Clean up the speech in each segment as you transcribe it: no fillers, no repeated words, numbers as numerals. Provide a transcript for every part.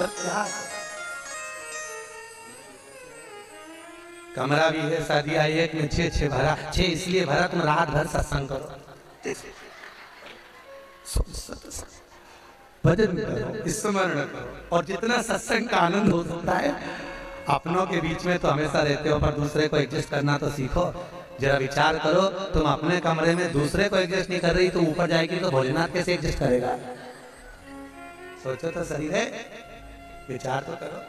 Sir क्या है? कमरा भी है, शादी आई एक में 6 भरा, 6 इसलिए भरा तुम रात भर सत्संग करो, भजन करो, स्मरण करो, और जितना सत्संग का आनंद हो सकता है। अपनों के बीच में तो हमेशा रहते हो, पर दूसरे को एडजस्ट करना तो सीखो। जरा विचार करो, तुम अपने कमरे में दूसरे को एडजस्ट नहीं कर रही, तो ऊपर जाएगी तो भोलेनाथ कैसे एडजस्ट करेगा? सोचो तो सही है, विचार तो करो।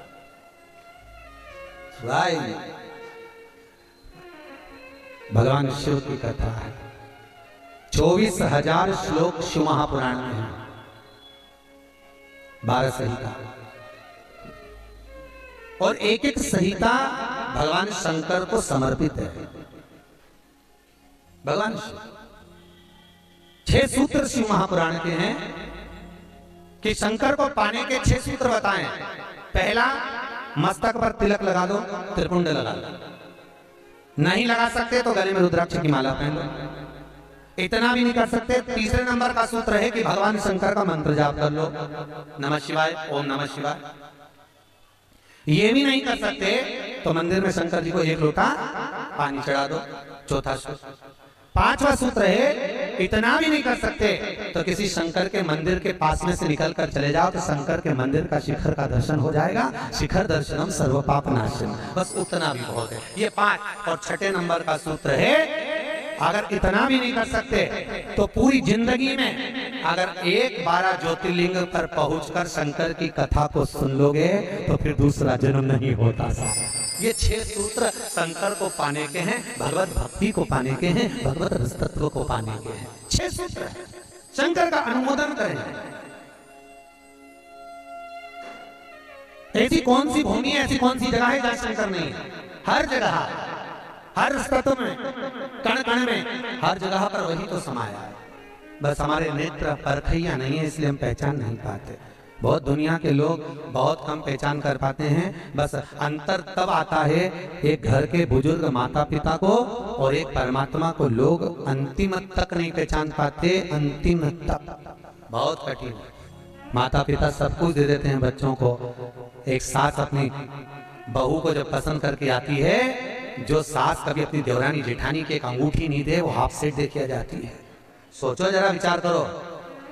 भगवान शिव की कथा है, 24,000 श्लोक शिव महापुराण में है, 12 संहिता, और एक एक संहिता भगवान शंकर को समर्पित है। भगवान शिव 6 सूत्र शिव महापुराण के हैं कि शंकर को पाने के 6 सूत्र बताएं। पहला, मस्तक पर तिलक लगा दो, त्रिपुंड लगा दो, नहीं लगा सकते तो गले में रुद्राक्ष की माला पहन लो। इतना भी नहीं कर सकते, तीसरे नंबर का सूत्र है कि भगवान शंकर का मंत्र जाप कर लो, नमः शिवाय, ओम नमः शिवाय। ये भी नहीं कर सकते तो मंदिर में शंकर जी को 1 लोटा पानी चढ़ा दो, चौथा सूत्र। 5वां सूत्र है, इतना भी नहीं कर सकते तो किसी शंकर के मंदिर के पास में से निकल कर चले जाओ, तो शंकर के मंदिर का शिखर का दर्शन हो जाएगा। शिखर दर्शनम सर्व पाप नाशनम, बस उतना भी बहुत है। ये 5। और 6ठे नंबर का सूत्र है, अगर इतना भी नहीं कर सकते तो पूरी जिंदगी में अगर 12 ज्योतिर्लिंग पर पहुंचकर शंकर की कथा को सुन लोगे तो फिर दूसरा जन्म नहीं होता। ये 6 सूत्र शंकर को पाने के हैं, भगवत भक्ति को पाने के हैं, भगवत रसतत्व को पाने के हैं। 6 सूत्र है, शंकर का अनुमोदन करें। ऐसी कौन सी भूमि है, ऐसी कौन सी जगह है जहां शंकर नहीं है? हर जगह, हर तत्व में, कण कण में, हर जगह पर वही तो समाया है। बस हमारे नेत्र परखैया नहीं है, इसलिए हम पहचान नहीं पाते। बहुत दुनिया के लोग बहुत कम पहचान कर पाते हैं। बस अंतर तब आता है एक घर के बुजुर्ग माता पिता को और एक परमात्मा को लोग अंतिम तक नहीं पहचान पाते। अंतिम तक बहुत कठिन है। माता पिता सब कुछ दे देते हैं बच्चों को, एक सास अपनी बहू को जब पसंद करके आती है, जो सास कभी अपनी देवरानी जेठानी के एक अंगूठी नहीं दे, वो हाफ सेट दे के जाती है। सोचो जरा, विचार करो,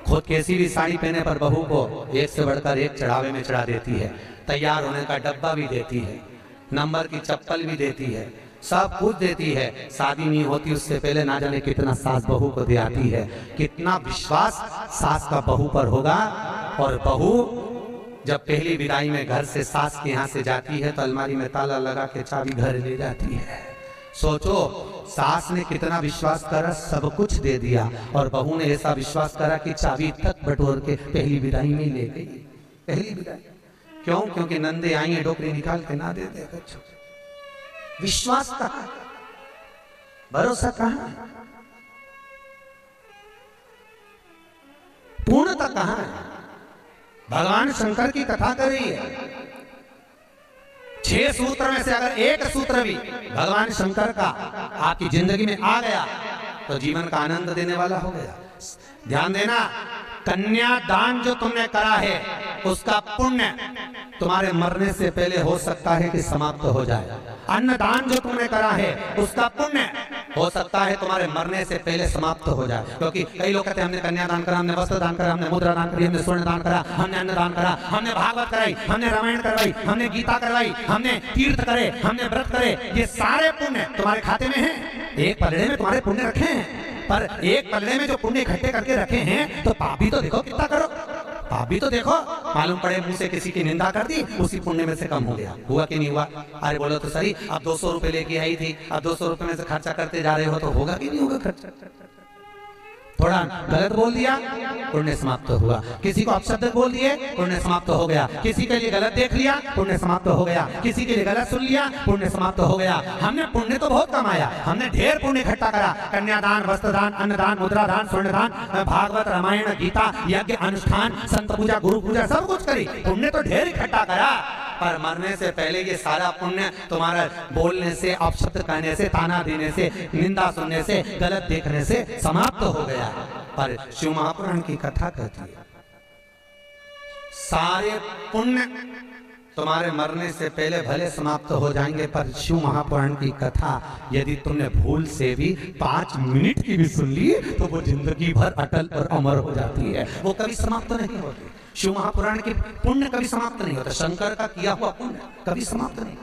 खुद कैसी भी साड़ी पहने पर बहू को एक से बढ़कर एक चढ़ावे में चढ़ा देती है, तैयार होने का डब्बा भी देती है, नंबर की चप्पल भी देती है, सब कुछ देती है। शादी नहीं होती उससे पहले ना जाने कितना सास बहू को दे आती है। कितना विश्वास सास का बहू पर होगा। और बहू जब पहली विदाई में घर से सास के यहाँ से जाती है तो अलमारी में ताला लगा के चाबी घर ले जाती है। सोचो, सास ने कितना विश्वास करा, सब कुछ दे दिया, और बहू ने ऐसा विश्वास करा कि चाबी तक बटोर के पहली विदाई में ले गई। पहली विदाई क्यों? क्योंकि नंदे आई है, डोकरी निकाल के ना दे दे। विश्वास कहाँ, भरोसा कहाँ, पूर्णता कहाँ है? भगवान शंकर की कथा कर रही है। 6 सूत्र में से अगर एक सूत्र भी भगवान शंकर का आपकी जिंदगी में आ गया तो जीवन का आनंद देने वाला हो गया। ध्यान देना, कन्यादान जो तुमने करा है उसका पुण्य तुम्हारे मरने से पहले हो सकता है कि समाप्त हो जाए। अन्नदान जो तुमने करा है उसका पुण्य हो सकता है तुम्हारे मरने से पहले समाप्त हो जाए। क्योंकि कई लोग कहते हैं हमने कन्यादान करा, हमने वस्त्र दान करा, हमने मुद्रा दान करी, हमने स्वर्ण दान करा, हमने अन्न दान करा, हमने भागवत कराई, हमने रामायण करवाई, हमने गीता करवाई, हमने तीर्थ करे, हमने व्रत करे। ये सारे पुण्य तुम्हारे खाते में हैं, एक पलड़े में तुम्हारे पुण्य रखे हैं। पर एक पलड़े में जो पुण्य इकट्ठे करके रखे हैं तो पाप भी तो देखो कितना करो, पाप भी तो देखो। मालूम पड़े मुंह से किसी की निंदा कर दी, उसी पुण्य में से कम हो गया। हुआ कि नहीं हुआ? अरे बोलो तो सही, अब 200 रुपए लेके आई थी, अब 200 रुपए में से खर्चा करते जा रहे हो तो होगा कि नहीं होगा खर्चा? थोड़ा गलत बोल दिया, पुण्य समाप्त हुआ। किसी को अपशब्द बोल दिए, पुण्य समाप्त हो गया। किसी के लिए गलत देख लिया, पुण्य समाप्त हो गया। किसी के लिए गलत सुन लिया, पुण्य समाप्त हो गया। हमने पुण्य तो बहुत कमाया, हमने ढेर पुण्य इकट्ठा करा। कन्यादान, वस्त्रदान, अन्नदान, मुद्रादान, स्वर्णदान, भागवत, रामायण, गीता, यज्ञ, अनुष्ठान, संत पूजा, गुरु पूजा, सब कुछ करी, पुण्य तो ढेर इकट्ठा करा। पर मरने से पहले ये सारा पुण्य तुम्हारा बोलने से, अपशब्द कहने से, ताना देने से, निंदा सुनने से, गलत देखने से समाप्त हो गया। पर शिव महापुराण की कथा कहती है सारे पुण्य तुम्हारे मरने से पहले भले समाप्त हो जाएंगे, पर शिव महापुराण की कथा यदि तुमने भूल से भी 5 मिनट की भी सुन ली तो वो जिंदगी भर अटल और अमर हो जाती है, वो कभी समाप्त नहीं होती। शिव महापुराण की पुण्य कभी समाप्त नहीं होता, शंकर का किया हुआ पुण्य कभी समाप्त नहीं।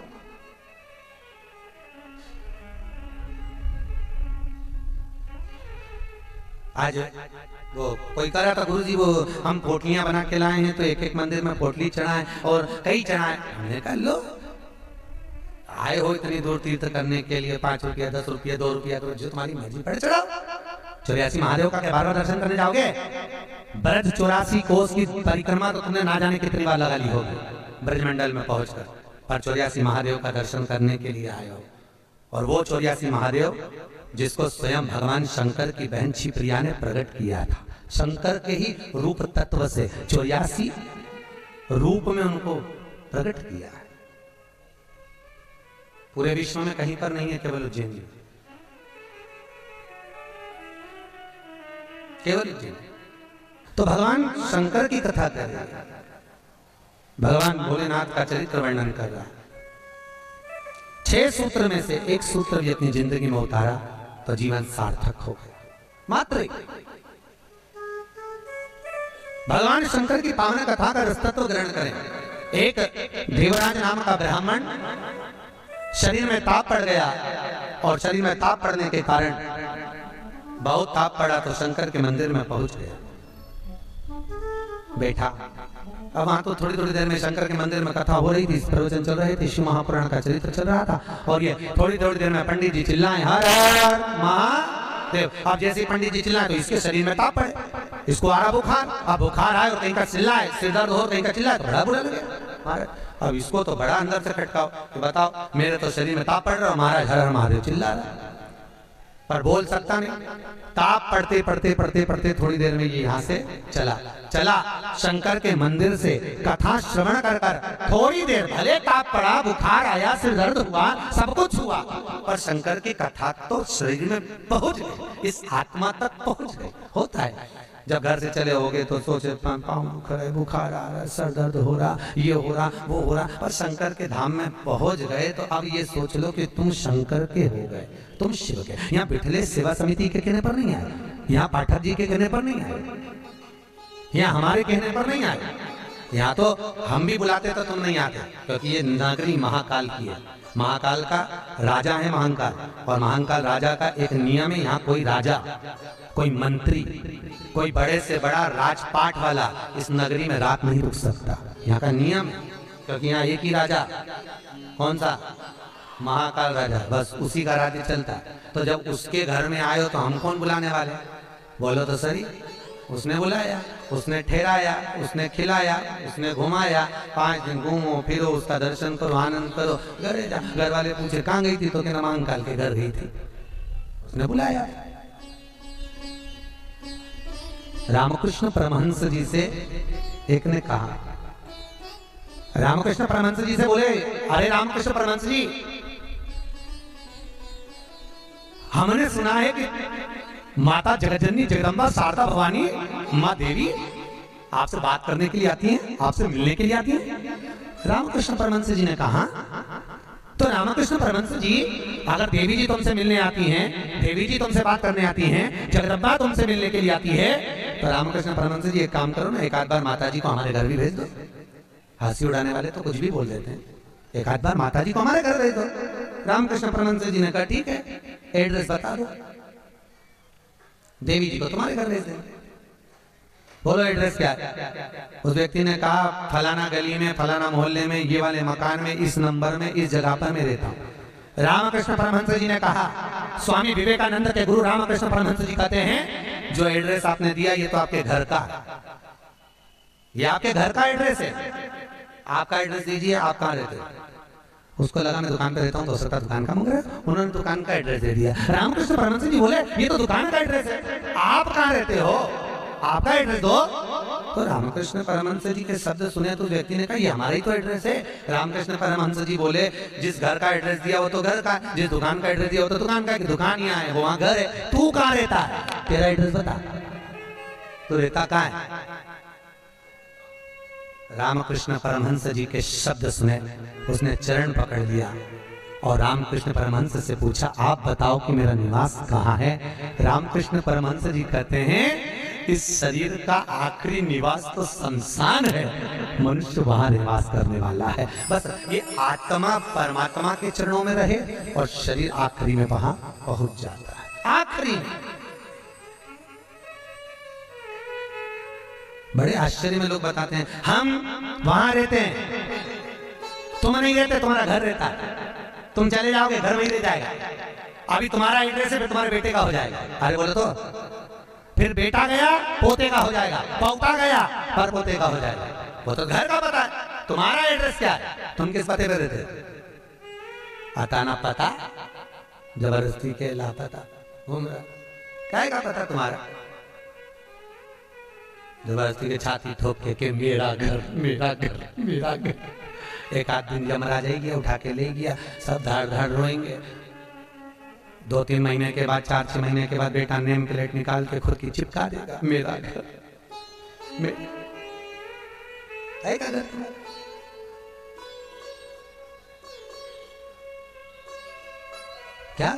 आज वो कोई कह रहा था गुरुजी वो हम पोटलियां बना के लाए हैं तो एक एक मंदिर में पोटली चढ़ाए और कई चढ़ाए। हमने कहा लो आए हो इतनी दूर तीर्थ करने के लिए 5 रुपया 10 रुपया 2 रुपया तो जो तुम्हारी मर्जी पड़े चढ़ाओ। 84 महादेव का क्या बार-बार दर्शन करने जाओगे? ब्रज 84 कोस की परिक्रमा तो तुमने ना जाने कितनी बार लगा ली होगी ब्रजमंडल में पहुंचकर, पर 84 महादेव का दर्शन करने के लिए आए हो। और वो 84 महादेव जिसको स्वयं भगवान शंकर की बहन शिवप्रिया ने प्रकट किया था, शंकर के ही रूप तत्व से 84 रूप में उनको प्रकट किया है। पूरे विश्व में कहीं पर नहीं है, केवल उज्जैन में, केवल उज्जैन। तो भगवान शंकर की कथा कर रहा है, भगवान भोलेनाथ का चरित्र वर्णन कर रहा है। 6 सूत्र में से एक सूत्र भी अपनी जिंदगी में उतारा तो जीवन सार्थक हो गया। मात्र भगवान शंकर की पावन कथा का रसतत्व ग्रहण करें। एक देवराज नाम का ब्राह्मण शरीर में ताप पड़ गया और शरीर में ताप पड़ने के कारण बहुत ताप पड़ा तो शंकर के मंदिर में पहुंच गया, बैठा। अब वहां तो थोड़ी थोड़ी देर में शंकर के मंदिर में कथा हो रही थी, प्रवचन चल रहे थे, शिव महापुराण का चरित्र चल रहा था। और ये थोड़ी थोड़ी देर में पंडित जी चिल्लाए हर हर महादेव। अब जैसे पंडित जी चिल्लाए तो इसके शरीर में ताप पड़े, इसको आ रहा बुखार। अब बुखार आए और कहीं का चिल्लाए, सिर दर्द हो कहीं का चिल्लाए तो बड़ा बुरा लगे। अब इसको तो बड़ा अंदर से खटकाओ कि बताओ मेरे तो शरीर में ताप पड़ रहा है, महाराज हर हर महादेव चिल्ला रहा है, पर बोल सकता नहीं। ताप पढ़ते पढ़ते पढ़ते पढ़ते थोड़ी देर में ये यहाँ से चला शंकर के मंदिर से कथा श्रवण कर कर थोड़ी देर भले ताप पड़ा, बुखार आया, सिर दर्द हुआ, सब कुछ हुआ, पर शंकर की कथा तो शरीर में पहुंच गई, इस आत्मा तक पहुंच गई। होता है जब घर से चले होगे तो सोचे पाँव दुख रहा है, बुखार आ रहा है, सर दर्द हो रहा, ये हो रहा वो हो रहा, पर शंकर के धाम में पहुंच गए तो अब ये सोच लो कि तुम शंकर के हो गए, तुम शिव के। यहाँ बिठले सेवा समिति के कहने पर नहीं आए, यहाँ पाठक जी के कहने पर नहीं आए, यहाँ हमारे कहने पर नहीं आए। यहाँ तो हम भी बुलाते तो तुम नहीं आते, क्योंकि ये नगरी महाकाल की है। महाकाल का राजा है महाकाल, और महाकाल राजा का एक नियम है, यहाँ कोई राजा, कोई मंत्री, कोई बड़े से बड़ा राजपाट वाला इस नगरी में रात नहीं रुक सकता। यहाँ का नियम है, क्योंकि यहाँ एक ही राजा, कौन सा? महाकाल राजा, बस उसी का राज्य चलता है। तो जब उसके घर में आए हो तो हम कौन बुलाने वाले? बोलो तो सही। उसने बुलाया, उसने ठहराया, उसने खिलाया, उसने घुमाया, 5 दिन घूमो फिरो, उसका दर्शन करो, आनंद करो, घरे जा। घर वाले पूछे कहाँ गई थी तो कहना महाकाल के घर गई थी, उसने बुलाया। रामकृष्ण परमहंस जी से एक ने कहा, रामकृष्ण परमहंस जी से बोले, अरे रामकृष्ण परमहंस जी, हमने सुना है कि माता जगतजननी जगदम्बा शारदा भवानी माँ देवी आपसे बात करने के लिए आती हैं, आपसे मिलने के लिए आती हैं। रामकृष्ण परमहंस जी ने कहा, तो रामकृष्ण परमहंस जी, अगर देवी जी तुमसे मिलने आती हैं, देवी जी तुमसे बात करने आती हैं, जगदम्बा तुमसे मिलने के लिए आती है, तो रामकृष्ण परमहंस जी एक काम करो ना, एक आध बार माता जी को हमारे घर भी भेज दो। हंसी उड़ाने वाले तो कुछ भी बोल देते हैं, एक आध बार माता जी को हमारे घर भेज दो। रामकृष्ण परमहंस जी ने कहा ठीक है, एड्रेस बता दो, देवी जी को तुम्हारे घर भेज दें। बोलो एड्रेस क्या है? उस व्यक्ति ने कहा फलाना गली में, फलाना मोहल्ले में, ये वाले मकान में, इस नंबर में, इस जगह पर मैं रहता हूँ। रामकृष्ण परमहंस जी ने कहा, स्वामी विवेकानंद के गुरु रामकृष्ण परमहंस जी कहते हैं, जो एड्रेस आपने दिया ये तो आपके घर का, ये आपके घर का एड्रेस है, आपका एड्रेस दीजिए, आप कहाँ रहते हैं? उसको लगा मैं दुकान पे रहता हूँ, तो हो सकता दुकान का मंग रहा है, उन्होंने दुकान का एड्रेस दे दिया। रामकृष्ण परमहंस जी बोले ये तो दुकान का एड्रेस है, आप कहाँ रहते हो, आपका एड्रेस दो। तो रामकृष्ण परमहंस जी के शब्द सुने तो व्यक्ति ने कहा ये हमारा ही तो एड्रेस है। रामकृष्ण परमहंस जी बोले, जिस घर का एड्रेस दिया वो तो घर का, जिस दुकान का एड्रेस दिया वो तो दुकान का, दुकान यहाँ है वो वहाँ घर है, तू कहाँ रहता है, तेरा एड्रेस बता, तू रहता कहाँ है? रामकृष्ण परमहंस जी के शब्द सुने, उसने चरण पकड़ लिया और रामकृष्ण परमहंस से पूछा, आप बताओ कि मेरा निवास कहाँ है। रामकृष्ण परमहंस जी कहते हैं, इस शरीर का आखिरी निवास तो शमशान है, मनुष्य वहां निवास करने वाला है। बस ये आत्मा परमात्मा के चरणों में रहे और शरीर आखिरी में वहां पहुंच जाता है, आखिरी में। बड़े आश्चर्य में लोग बताते हैं, हम वहां रहते हैं, तुम नहीं रहते, तुम्हारा घर रहता है, तुम चले जाओगे घर वहीं रह जाएगा, अभी तुम्हारा एड्रेस है, फिर तुम्हारे बेटे का हो जाएगा। अरे बोले तो फिर बेटा गया पोते का हो जाएगा, पोता गया पर पोते का हो जाएगा। वो तो घर का पता है, तुम्हारा एड्रेस क्या है, तुम किस पते पे रहते? आता ना पता, जबरदस्ती के लापता घूम रहा, क्या का पता तुम्हारा? जबरदस्ती के छाती ठोक के मेरा घर मेरा घर मेरा घर। एक आध दिन यमराज आएगी, उठा के ले गया, सब धाड़ धाड़ रोएंगे। 2-3 महीने के बाद, 4-6 महीने के बाद बेटा नेम प्लेट निकाल के खुद की चिपका देगा, मेरा घर घर। क्या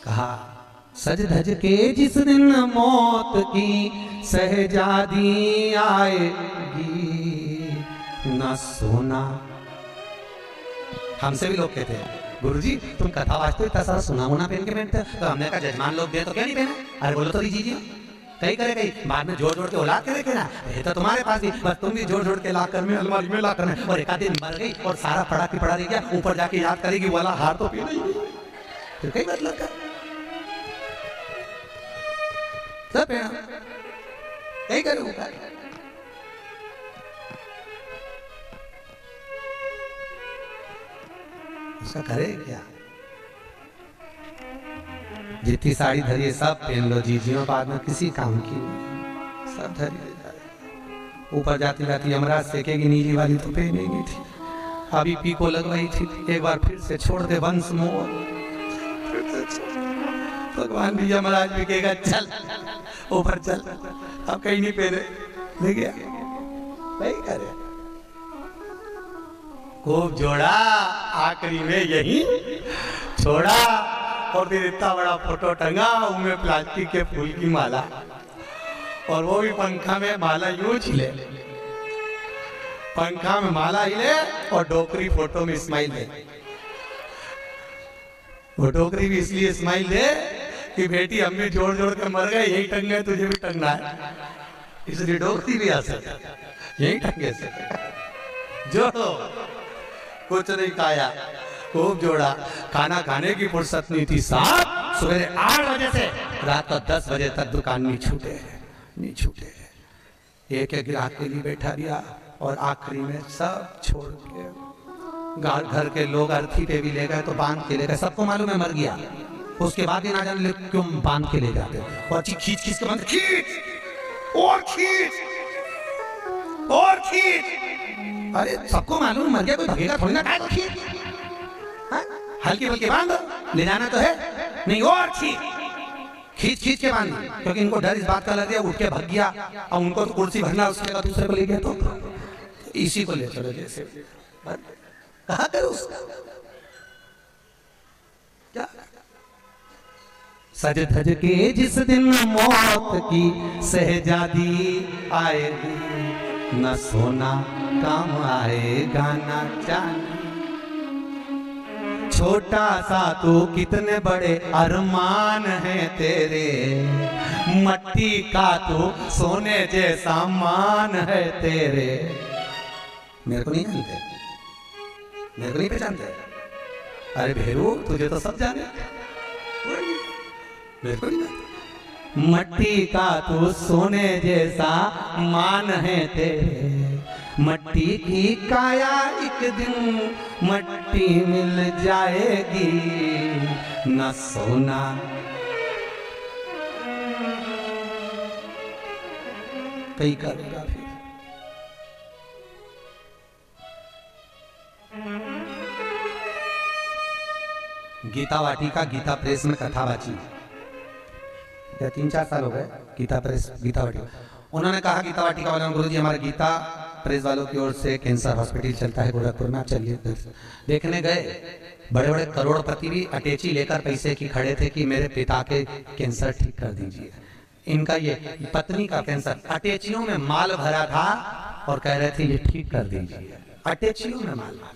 कहा? सज धज के जिस दिन मौत की सहजादी आएगी, न सोना। हमसे भी लोग कहते हैं, गुरुजी तुम कथा वाचते इतना सारा सुना होना पहन के पहनते, तो हमने कहा जजमान लोग दे तो क्या नहीं पहने? अरे बोलो तो दीजिए, कहीं करे कहीं बाद में जोड़ जोड़ के औलाद के रखे ना, ये तो तुम्हारे पास भी, बस तुम भी जोड़ जोड़ के ला कर में अलमारी में ला कर में, और एक आध दिन मर गई और सारा पड़ा की पड़ा रह गया, ऊपर जाके याद करेगी वाला हार तो पी नहीं, फिर कहीं मतलब का सब पहना, कहीं करे उसका करे क्या? जितनी साड़ी धरी सब पहन लो जीजियों, बाद में किसी काम की सब धरी। ऊपर जाती जाती यमराज सेकेगी, नीली वाली तो पहनेगी थी, अभी पीको लगवाई थी, एक बार फिर से छोड़ दे वंश मोह। भगवान भी यमराज भी कहेगा चल ऊपर चल, अब कहीं नहीं पहने, ले गया नहीं करे। खूब जोड़ा, आखिरी में यही छोड़ा, और फिर इतना बड़ा फोटो टंगा, उनमें प्लास्टिक के फूल की माला, और वो भी पंखा में माला यूं हिले, पंखा में माला हिले और डोकरी फोटो में स्माइल दे। वो डोकरी भी इसलिए स्माइल दे कि बेटी हम भी जोड़ जोड़ के मर गए, यही टंगे तुझे भी टंगना है, इसलिए डोकरी भी आ सकती, यही टंगे से जोड़ो। कुछ नहीं खाया, खूब जोड़ा, खाना खाने की फुर्सत नहीं थी साहब। सुबह 8 बजे से रात को 10 बजे तक दुकान नहीं छूटे। एक एक ग्राहक के लिए बैठा दिया, और आखिरी में सब छोड़ के घर के लोग अर्थी पे भी ले गए तो बांध के ले गए, सबको मालूम है मर गया। उसके बाद ही ना जाने क्यों बांध के ले जाते, और खींच के बांध, खींच। अरे सबको मालूम मर गया, कोई भगेगा थोड़ी ना, तो खींच, हल्की बल्कि बांध, ले जाना तो है नहीं, और खींच के बांध, क्योंकि इनको डर इस बात का लग गया, उठ के भाग गया, और उनको तो कुर्सी भरना, उसके बाद दूसरे को ले गया, तो इसी को ले चलो, जैसे कहा करो उसका क्या। सज धज के जिस दिन मौत की सहजादी आएगी, न सोना काम आएगा न चांदी। छोटा सा तू कितने बड़े अरमान है तेरे, मट्टी का तू सोने जैसा मान है तेरे। मेरे को नहीं जानते, मेरे को नहीं पहचानते? अरे भेरू तुझे तो सब जाने, मेरे को नहीं जानते। मट्टी का तू सोने जैसा मान है तेरे, मट्टी की काया एक दिन मट्टी मिल जाएगी, न सोना। कई करेगा फिर। गीता वाटिका गीता प्रेस में कथा बाची, 3-4 साल हो गए गीता प्रेस गीता वाटिका। उन्होंने कहा गीता वाटिका वालों, गुरु जी हमारे गीता प्रेस वालों की ओर से कैंसर हॉस्पिटल चलता है गोरखपुर में, आप चलिए। देखने गए, बड़े बड़े करोड़पति भी अटैची लेकर पैसे की खड़े थे कि मेरे पिता के कैंसर ठीक कर दीजिए। इनका ये पत्नी का कैंसर, अटैचियों में माल भरा था और कह रहे थे ये ठीक कर दीजिए। अटैचियों में माल भरा,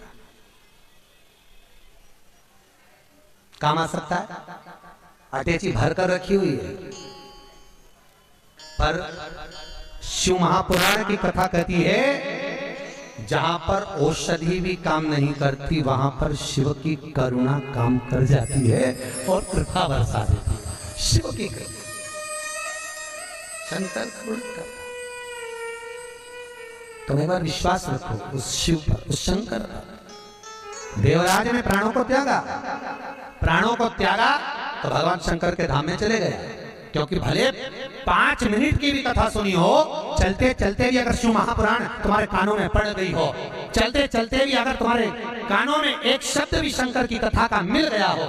काम आ सकता है? अटैची भर कर रखी हुई है। पर शिव महापुराण की कथा कहती है जहां पर औषधि भी काम नहीं करती वहां पर शिव की करुणा काम कर जाती है और कृपा बरसा देती है। शिव की कृपा, शंकर करुणा करता। तुम एक बार विश्वास रखो उस शिव पर, उस शंकर पर। देवराज ने प्राणों को त्यागा, प्राणों को त्यागा तो भगवान शंकर के धाम में चले गए। क्योंकि भले 5 मिनट की भी कथा सुनी हो, चलते चलते भी अगर शिव महापुराण तुम्हारे कानों में पड़ गई हो, चलते चलते भी अगर तुम्हारे कानों में एक शब्द भी शंकर की कथा का मिल गया हो,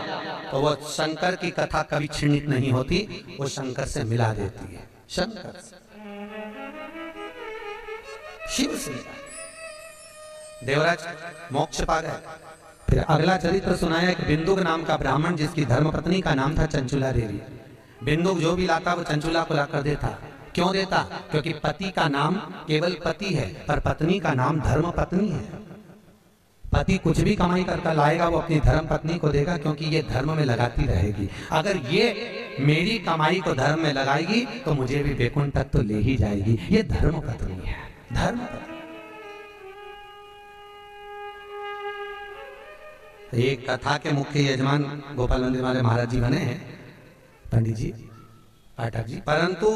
तो वो शंकर की कथा कभी क्षीणित नहीं होती, वो शंकर से मिला देती है। शंकर से, शिव से। देवराज मोक्ष पा गए। फिर अगला चरित्र सुनाया एक बिंदुक नाम का ब्राह्मण जिसकी धर्मपत्नी का नाम था चंचुला देवी। बिंदुक जो भी लाता वो चंचुला को लाकर देता। क्यों देता? क्योंकि पति का नाम केवल पति है, पर पत्नी का नाम धर्म पत्नी है। पति कुछ भी कमाई करके लाएगा वो अपनी धर्म पत्नी को देगा, क्योंकि ये धर्म में लगाती रहेगी। अगर ये मेरी कमाई को धर्म में लगाएगी तो मुझे भी वैकुंठ तक तो ले ही जाएगी। ये धर्म पत्नी है, धर्म पत्नी। एक कथा के मुख्य यजमान गोपाल मंदिर वाले महाराज जी बने हैं, पंडित जी, पाठक जी, परंतु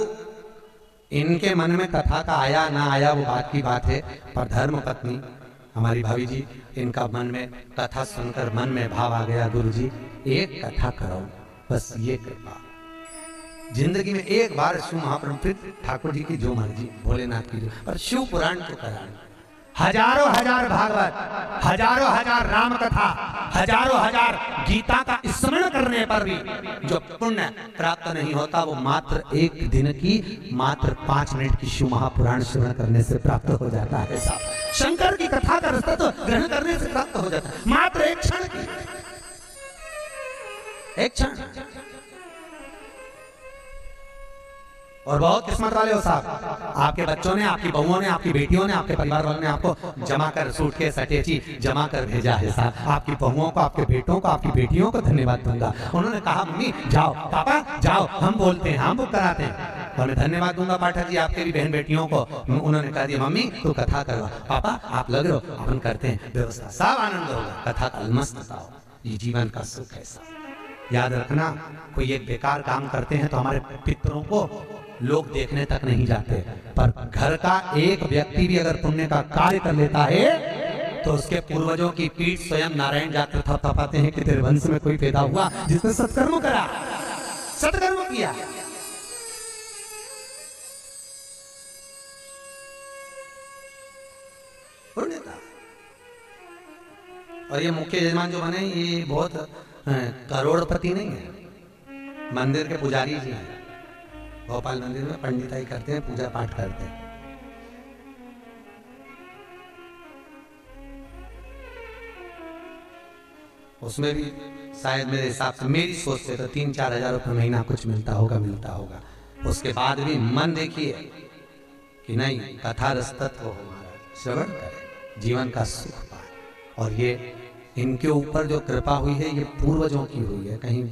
इनके मन में कथा का आया ना आया वो बात की बात है। पर धर्म पत्नी हमारी भाभी जी, इनका मन में कथा सुनकर मन में भाव आ गया, गुरु जी एक कथा करो, बस ये कृपा। जिंदगी में एक बार शिव महाप्रभु, फिर ठाकुर जी की जो मर्जी, भोलेनाथ की जो, पर शिव पुराण तो कराना। हजारों हजार भागवत, हजारों हजार राम कथा, हजारों हजार गीता का स्मरण करने पर भी जो पुण्य प्राप्त नहीं होता वो मात्र एक दिन की, मात्र 5 मिनट की शिव महापुराण श्रवण करने से प्राप्त हो जाता है। शंकर की कथा का रस्ता तो ग्रहण करने से प्राप्त हो जाता है, मात्र एक क्षण की, एक क्षण। और बहुत किस्मत वाले हो साहब, आपके बच्चों ने, आपकी बहुओं ने, आपकी बेटियों ने, आपके परिवार वालों ने आपको जमा कर सूटकेस अटैची जमा कर भेजा है साहब। आपकी बहुओं को, आपके बेटों को, आपकी बेटियों को धन्यवाद दूंगा। उन्होंने कहा मम्मी जाओ, पापा जाओ, हम बोलते हैं, हम बुक कराते हैं। और मैं धन्यवाद दूंगा पाठक जी आपके भी बहन बेटियों को। उन्होंने कहा दिया मम्मी तू कथा करवा, पापा आप लग रहे हो, अपन करते हैं व्यवस्था, सब आनंद होगा। कथा का मस्त बताओ, ये जीवन का सुख है साहब। याद रखना, कोई एक बेकार काम करते हैं तो हमारे पितरों को लोग देखने तक नहीं जाते, पर घर का एक व्यक्ति भी अगर पुण्य का कार्य कर लेता है तो उसके पूर्वजों की पीठ स्वयं नारायण जाकर थपथपाते हैं कि तेरे वंश में कोई पैदा हुआ जिसने सत्कर्म करा, सत्कर्म किया। और ये मुख्य यजमान जो बने ये बहुत करोड़पति नहीं है, मंदिर के पुजारी जी हैं। भोपाल मंदिर में पंडिताई करते हैं, पूजा पाठ करते हैं। उसमें भी शायद मेरे हिसाब से, मेरी सोच से तो 3-4 हजार रुपये महीना कुछ मिलता होगा। उसके बाद भी मन देखिए कि नहीं, कथा रसतत हो हमारा, श्रवण करें, जीवन का सुख पाए। और ये इनके ऊपर जो कृपा हुई है ये पूर्वजों की हुई है कहीं।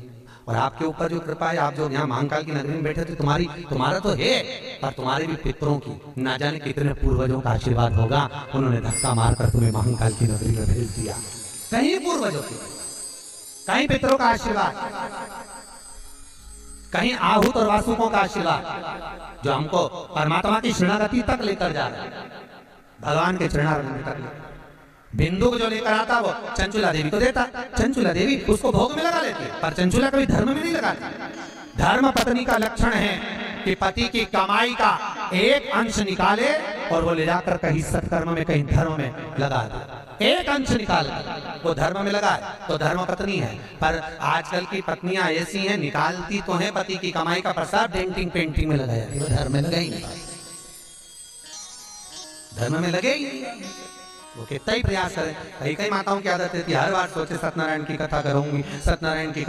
और आपके ऊपर जो कृपा है, आप जो यहाँ महाकाल की नगरी में बैठे थे, तुम्हारा तो है, पर तुम्हारे भी पितरों की ना जाने कितने पूर्वजों का आशीर्वाद होगा। उन्होंने धक्का मारकर तुम्हें महाकाल की नगरी में भेज दिया। कहीं पूर्वजों की, कहीं पितरों का आशीर्वाद, कहीं आहूत और वासुकों का आशीर्वाद, जो हमको परमात्मा की शरणागति तक लेकर जा रहा है, भगवान के चरणारविंद तक लेकर। बिंदु को जो लेकर आता वो चंचुला देवी को देता, चंचुला देवी उसको भोग में लगा लेती, पर चंचुला कभी धर्म में नहीं लगाती। धर्म पत्नी का लक्षण है कि पति की कमाई का एक अंश निकाले और वो ले जाकर कहीं सत्कर्म में, कहीं धर्म में लगा दे। एक अंश निकाल वो धर्म में लगाए तो धर्म पत्नी है। पर आजकल की पत्नियां ऐसी हैं, निकालती तो है पति की कमाई का, प्रसाद डेंटिंग पेंटिंग में लगाया, वो धर्म में लगा ही नहीं। धर्म में लगे ही नहीं। वो कितना ही प्रयास करें। कई कई माताओं की आदत है कि हर बार सोचे सत्यनारायण की कथा करूंगी, सत्यनारायण की